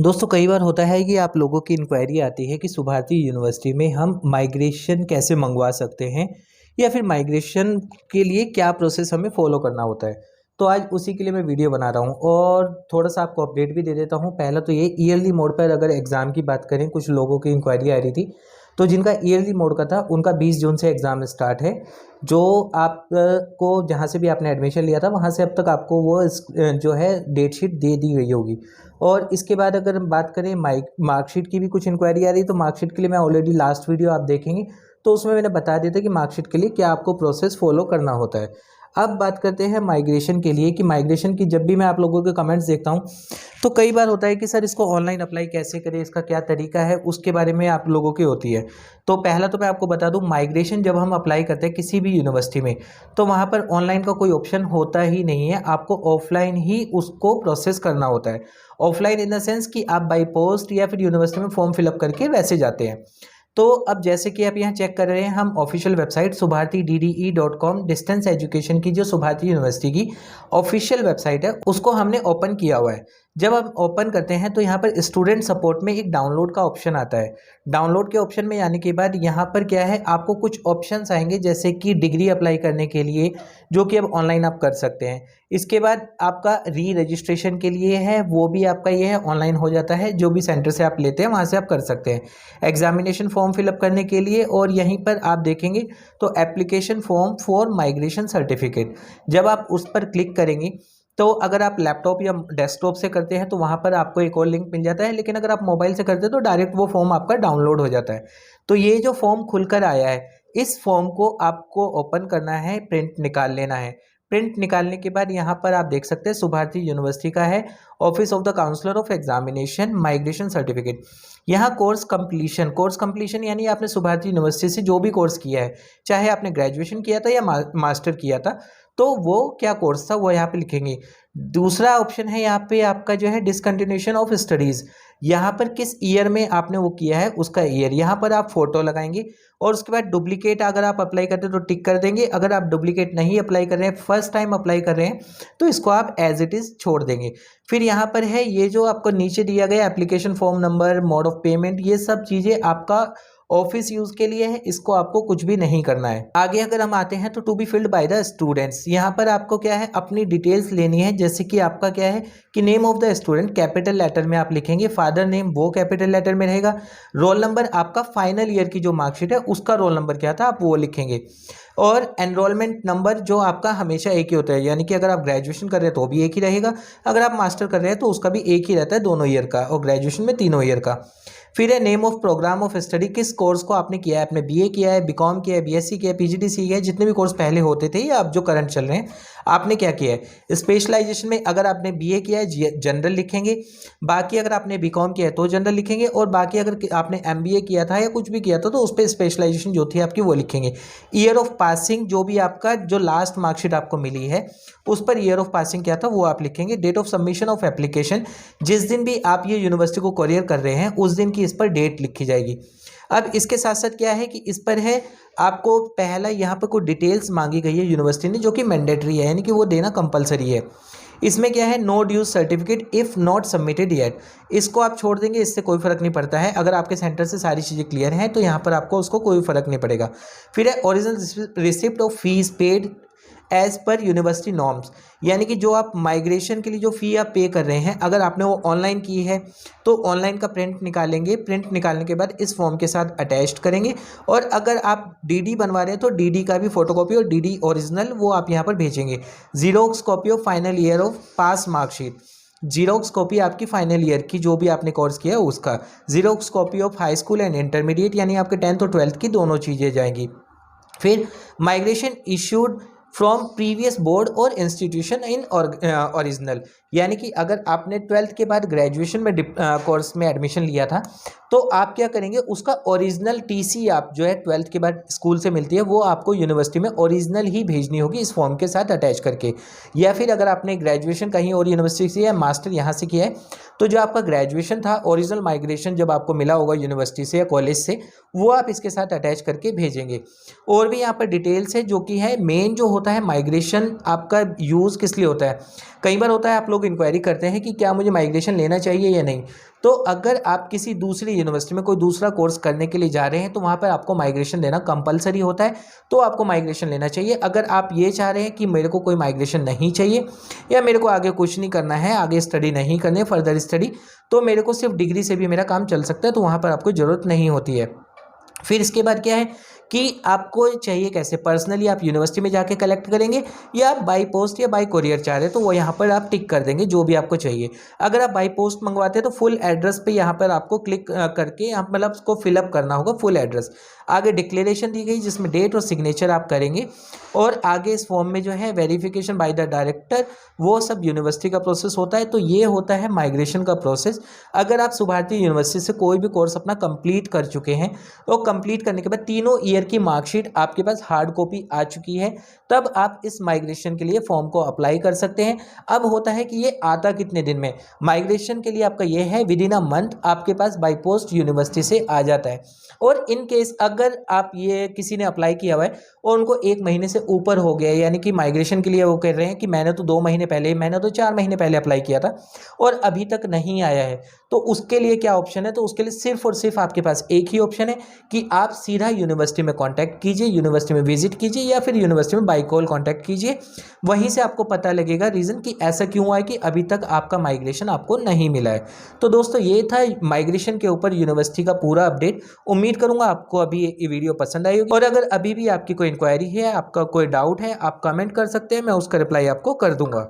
दोस्तों कई बार होता है कि आप लोगों की इंक्वायरी आती है कि सुभारती यूनिवर्सिटी में हम माइग्रेशन कैसे मंगवा सकते हैं या फिर माइग्रेशन के लिए क्या प्रोसेस हमें फॉलो करना होता है। तो आज उसी के लिए मैं वीडियो बना रहा हूँ और थोड़ा सा आपको अपडेट भी दे देता हूँ। पहला तो ये ईयरली मोड पर अगर एग्ज़ाम की बात करें, कुछ लोगों की इंक्वायरी आ रही थी, तो जिनका ईयरली मोड का था उनका 20 जून से एग्ज़ाम स्टार्ट है। जो आप को जहाँ से भी आपने एडमिशन लिया था वहाँ से अब तक आपको वो जो है डेट शीट दे दी गई होगी। और इसके बाद अगर हम बात करें मार्कशीट की भी कुछ इंक्वायरी आ रही है, तो मार्कशीट के लिए मैं ऑलरेडी लास्ट वीडियो आप देखेंगे तो उसमें मैंने बता दिया था कि मार्कशीट के लिए क्या आपको प्रोसेस फॉलो करना होता है। अब बात करते हैं माइग्रेशन के लिए कि माइग्रेशन की जब भी मैं आप लोगों के कमेंट्स देखता हूँ तो कई बार होता है कि सर इसको ऑनलाइन अप्लाई कैसे करें, इसका क्या तरीका है, उसके बारे में आप लोगों की होती है। तो पहला तो मैं आपको बता दूं, माइग्रेशन जब हम अप्लाई करते हैं किसी भी यूनिवर्सिटी में तो वहाँ पर ऑनलाइन का कोई ऑप्शन होता ही नहीं है, आपको ऑफलाइन ही उसको प्रोसेस करना होता है। ऑफलाइन इन द सेंस कि आप बाई पोस्ट या फिर यूनिवर्सिटी में फॉर्म फिलअप करके वैसे जाते हैं। तो अब जैसे कि आप यहाँ चेक कर रहे हैं, हम official website subharti.dde.com distance education की जो सुभारती यूनिवर्सिटी की ऑफिशियल वेबसाइट है उसको हमने ओपन किया हुआ है। जब हम ओपन करते हैं तो यहाँ पर स्टूडेंट सपोर्ट में एक डाउनलोड का ऑप्शन आता है। डाउनलोड के ऑप्शन में आने के बाद यहाँ पर क्या है, आपको कुछ ऑप्शंस आएंगे जैसे कि डिग्री अप्लाई करने के लिए, जो कि अब ऑनलाइन आप कर सकते हैं। इसके बाद आपका री रजिस्ट्रेशन के लिए है, वो भी आपका ये है ऑनलाइन हो जाता है, जो भी सेंटर से आप लेते हैं वहाँ से आप कर सकते हैं। एग्जामिनेशन फॉर्म फिलअप करने के लिए, और यहीं पर आप देखेंगे तो application form for migration certificate, जब आप उस पर क्लिक करेंगे तो अगर आप लैपटॉप या डेस्कटॉप से करते हैं तो वहाँ पर आपको एक और लिंक मिल जाता है, लेकिन अगर आप मोबाइल से करते हैं तो डायरेक्ट वो फॉर्म आपका डाउनलोड हो जाता है। तो ये जो फॉर्म खुलकर आया है, इस फॉर्म को आपको ओपन करना है, प्रिंट निकाल लेना है। प्रिंट निकालने के बाद यहाँ पर आप देख सकते हैं सुभारती यूनिवर्सिटी का है, office of the counsellor of examination migration certificate. यहाँ कोर्स कंप्लीशन यानी आपने सुभारती यूनिवर्सिटी से जो भी कोर्स किया है, चाहे आपने ग्रेजुएशन किया था या मास्टर किया था, तो वो क्या कोर्स था वो यहाँ पे लिखेंगे। दूसरा ऑप्शन है यहाँ पे आपका जो है डिसकंटिन्यूएशन ऑफ स्टडीज़, यहाँ पर किस ईयर में आपने वो किया है उसका ईयर यहाँ पर आप फोटो लगाएंगे। और उसके बाद डुप्लीकेट अगर आप अप्लाई करते हैं तो टिक कर देंगे, अगर आप डुप्लीकेट नहीं अप्लाई कर रहे हैं, फर्स्ट टाइम अप्लाई कर रहे हैं, तो इसको आप एज इट इज़ छोड़ देंगे। फिर यहाँ पर है ये जो आपको नीचे दिया गया application form number, mode of payment, ये सब चीज़ें आपका ऑफिस यूज़ के लिए है, इसको आपको कुछ भी नहीं करना है। आगे अगर हम आते हैं तो to be filled by the students, यहाँ पर आपको क्या है अपनी डिटेल्स लेनी है। जैसे कि आपका क्या है कि name of the student capital letter में आप लिखेंगे, फादर नेम वो कैपिटल लेटर में रहेगा, रोल नंबर आपका फाइनल ईयर की जो मार्कशीट है उसका रोल नंबर क्या था आप वो लिखेंगे, और एनरोलमेंट नंबर जो आपका हमेशा एक ही होता है, यानी कि अगर आप ग्रेजुएशन कर रहे हैं तो भी एक ही रहेगा, अगर आप मास्टर कर रहे हैं तो उसका भी एक ही रहता है, दोनों ईयर का, और ग्रेजुएशन में तीनों ईयर का। फिर है name of programme of study, किस कोर्स को आपने किया है, आपने बीए किया है, बीकॉम किया है, बीएससी किया है, पीजीडीसी किया है, जितने भी कोर्स पहले होते थे या अब जो करंट चल रहे हैं आपने क्या किया है। स्पेशलाइजेशन में अगर आपने बीए किया है जनरल लिखेंगे, बाकी अगर आपने बीकॉम किया है तो जनरल लिखेंगे, और बाकी अगर आपने एमबीए किया था या कुछ भी किया था तो उस पर स्पेशलाइजेशन जो थी आपकी वो लिखेंगे। ईयर ऑफ पासिंग, जो भी आपका जो लास्ट मार्कशीट आपको मिली है उस पर ईयर ऑफ पासिंग क्या था वो आप लिखेंगे। Date of submission of application, जिस दिन भी आप ये यूनिवर्सिटी को कोरियर कर रहे हैं उस दिन की इस पर डेट लिखी जाएगी। अब इसके साथ साथ क्या है कि इस पर है आपको पहला यहाँ पर कोई डिटेल्स मांगी गई है यूनिवर्सिटी ने, जो कि मैंडेटरी है, यानी कि वो देना कंपलसरी है। इसमें क्या है, no dues certificate if not submitted yet, इसको आप छोड़ देंगे, इससे कोई फर्क नहीं पड़ता है। अगर आपके सेंटर से सारी चीज़ें क्लियर हैं तो यहाँ पर आपको उसको कोई फर्क नहीं पड़ेगा। फिर है original receipt of fees paid as per university norms, यानी कि जो आप माइग्रेशन के लिए जो फ़ी आप पे कर रहे हैं, अगर आपने वो ऑनलाइन की है तो ऑनलाइन का प्रिंट निकालेंगे, प्रिंट निकालने के बाद इस फॉर्म के साथ अटैच्ड करेंगे, और अगर आप डीडी बनवा रहे हैं तो डीडी का भी फोटोकॉपी और डीडी ओरिजिनल वो आप यहाँ पर भेजेंगे। Xerox copy of final year of pass marksheet, xerox copy आपकी फाइनल ईयर की जो भी आपने कोर्स किया है उसका, xerox copy of high school and intermediate, यानी आपके 10th और 12th की दोनों चीज़ें जाएंगी। फिर migration issued from previous board और इंस्टीट्यूशन इन ओरिजिनल, यानी कि अगर आपने 12th के बाद ग्रेजुएशन में कोर्स में एडमिशन लिया था तो आप क्या करेंगे, उसका ओरिजिनल टीसी आप जो है 12th के बाद स्कूल से मिलती है वो आपको यूनिवर्सिटी में ओरिजिनल ही भेजनी होगी इस फॉर्म के साथ अटैच करके। या फिर अगर आपने ग्रेजुएशन कहीं और यूनिवर्सिटी से या मास्टर यहाँ से किया है तो जो आपका ग्रेजुएशन था ओरिजिनल माइग्रेशन जब आपको मिला होगा यूनिवर्सिटी से या कॉलेज से, वो आप इसके साथ अटैच करके भेजेंगे। और भी यहाँ पर डिटेल्स है जो कि है मेन जो होता है माइग्रेशन आपका यूज़ किस लिए होता है। कई बार होता है आप लोग इंक्वायरी करते हैं कि क्या मुझे माइग्रेशन लेना चाहिए या नहीं, तो अगर आप किसी दूसरी यूनिवर्सिटी में कोई दूसरा कोर्स करने के लिए जा रहे हैं तो वहाँ पर आपको माइग्रेशन देना कंपलसरी होता है, तो आपको माइग्रेशन लेना चाहिए। अगर आप ये चाह रहे हैं कि मेरे को कोई माइग्रेशन नहीं चाहिए या मेरे को आगे कुछ नहीं करना है, आगे स्टडी नहीं करनी है, फर्दर स्टडी, तो मेरे को सिर्फ डिग्री से भी मेरा काम चल सकता है, तो वहाँ पर आपको ज़रूरत नहीं होती है। फिर इसके बाद क्या है कि आपको चाहिए कैसे, पर्सनली आप यूनिवर्सिटी में जाके कलेक्ट करेंगे या आप बाई पोस्ट या बाई कोरियर चाह रहे हैं तो वो यहाँ पर आप टिक कर देंगे जो भी आपको चाहिए। अगर आप बाई पोस्ट मंगवाते हैं तो फुल एड्रेस पे यहाँ पर आपको क्लिक करके यहाँ मतलब उसको फिलअप करना होगा फुल एड्रेस। आगे डिक्लेरेशन दी गई जिसमें डेट और सिग्नेचर आप करेंगे, और आगे इस फॉर्म में जो है वेरिफिकेशन बाय द डायरेक्टर, वो सब यूनिवर्सिटी का प्रोसेस होता है। तो ये होता है माइग्रेशन का प्रोसेस। अगर आप सुभारती यूनिवर्सिटी से कोई भी कोर्स अपना कंप्लीट कर चुके हैं तो कंप्लीट करने के बाद तीनों ईयर की मार्कशीट आपके पास हार्ड कॉपी आ चुकी है, तब आप इस माइग्रेशन के लिए फॉर्म को अप्लाई कर सकते हैं। अब होता है कि ये आता कितने दिन में, माइग्रेशन के लिए आपका ये है विद इन अ मंथ आपके पास बाई पोस्ट यूनिवर्सिटी से आ जाता है। और इन केस अगर आप ये किसी ने अप्लाई किया हुआ है और उनको 1 महीने से ऊपर हो गया है, यानी कि माइग्रेशन के लिए वो कह रहे हैं कि मैंने तो 2 महीने पहले, मैंने तो 4 महीने पहले अप्लाई किया था और अभी तक नहीं आया है, तो उसके लिए क्या ऑप्शन है, तो उसके लिए सिर्फ और सिर्फ आपके पास एक ही ऑप्शन है कि आप सीधा यूनिवर्सिटी में कांटेक्ट कीजिए, यूनिवर्सिटी में विजिट कीजिए या फिर यूनिवर्सिटी में बाई कॉल कांटेक्ट कीजिए। वहीं से आपको पता लगेगा रीज़न कि ऐसा क्यों हुआ है कि अभी तक आपका माइग्रेशन आपको नहीं मिला है। तो दोस्तों ये था माइग्रेशन के ऊपर यूनिवर्सिटी का पूरा अपडेट। उम्मीद करूंगा आपको अभी ये वीडियो पसंद आई होगी, और अगर अभी भी आपकी कोई इंक्वायरी है, आपका कोई डाउट है, आप कमेंट कर सकते हैं, मैं उसका रिप्लाई आपको कर दूंगा।